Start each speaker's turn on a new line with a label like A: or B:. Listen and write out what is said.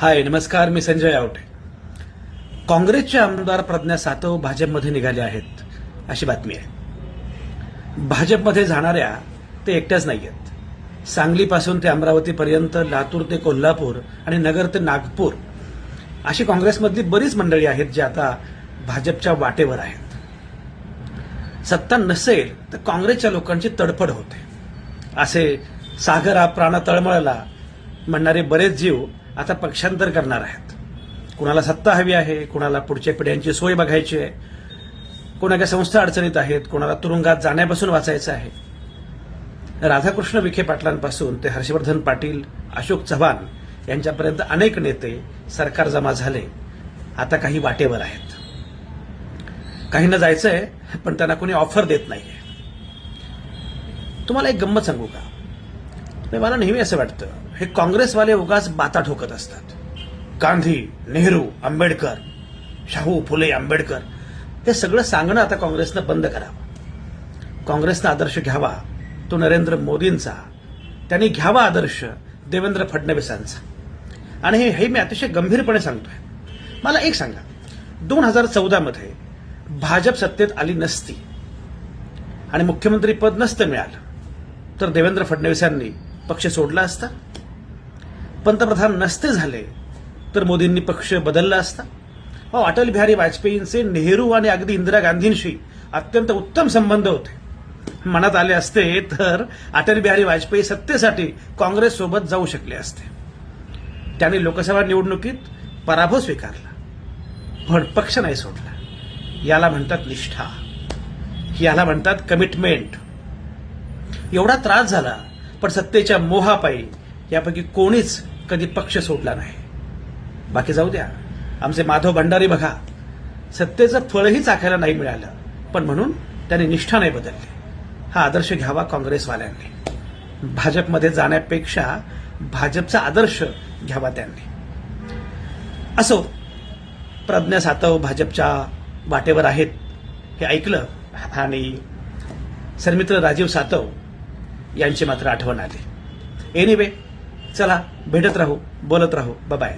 A: हाय नमस्कार, मी संजय आवटे. काँग्रेसचे आमदार प्रज्ञा सातव भाजपमध्ये निघाले आहेत अशी बातमी आहे. भाजपमध्ये जाणाऱ्या ते एकट्याच नाहीयेत. सांगलीपासून ते अमरावतीपर्यंत, लातूर ते कोल्हापूर आणि नगर ते नागपूर अशी काँग्रेसमधली बरीच मंडळी आहेत जी आता भाजपच्या वाटेवर आहेत. सत्ता नसेल तर काँग्रेसच्या लोकांची तडफड होते. असे सागरा प्राण तळमळला म्हणणारे बरेच जीव आता पक्षांतर करणार आहेत. कुणाला सत्ता हवी आहे, कुणाला पुढच्या पिढ्यांची सोय बघायची आहे, कोणाच्या संस्था अडचणीत आहेत, कोणाला तुरुंगात जाण्यापासून वाचायचं आहे. राधाकृष्ण विखे पाटलांपासून ते हर्षवर्धन पाटील, अशोक चव्हाण यांच्यापर्यंत अनेक नेते सरकार जमा झाले. आता काही वाटेवर आहेत. काहींना जायचंय पण त्यांना कोणी ऑफर देत नाहीये. तुम्हाला एक गंमत सांगू का? मला नेहमी असं वाटतं हे काँग्रेसवाले उगाच बाता ठोकत असतात. गांधी, नेहरू, आंबेडकर, शाहू फुले आंबेडकर ते सगळं सांगणं आता काँग्रेसनं बंद करावं. काँग्रेसनं आदर्श घ्यावा तो नरेंद्र मोदींचा. त्यांनी घ्यावा आदर्श देवेंद्र फडणवीसांचा. आणि हे मी अतिशय गंभीरपणे सांगतोय. मला एक सांगा, 2014 मध्ये भाजप सत्तेत आली नसती आणि मुख्यमंत्री पद नसतं मिळालं तर देवेंद्र फडणवीसांनी पक्ष सोडला असता? पंतप्रधान नसते झाले तर मोदींनी पक्ष बदलला असता? अटल बिहारी वाजपेयींचे नेहरू आणि अगदी इंदिरा गांधींशी अत्यंत उत्तम संबंध होते. मनात आले असते तर अटल बिहारी वाजपेयी सत्तेसाठी काँग्रेस सोबत जाऊ शकले असते. त्यांनी लोकसभा निवडणुकीत पराभव स्वीकारला पण पक्ष नाही सोडला. याला म्हणतात निष्ठा, याला म्हणतात कमिटमेंट. एवढा त्रास झाला पण सत्तेच्या मोहापायी यापैकी कोणीच कधी पक्ष सोडला नाही. बाकी जाऊ द्या, आमचे माधव भंडारी बघा, सत्तेचं फळही चाखायला नाही मिळालं पण म्हणून त्यांनी निष्ठा नाही बदलली. हा आदर्श घ्यावा काँग्रेसवाल्यांनी. भाजपमध्ये जाण्यापेक्षा भाजपचा आदर्श घ्यावा त्यांनी. असो, प्रज्ञा सातव भाजपच्या वाटेवर आहेत हे ऐकलं आणि सरमित्र राजीव सातव यांची मात्र आठवण आली. एनिवे, चला भेटत राहू, बोलत राहू. बाय.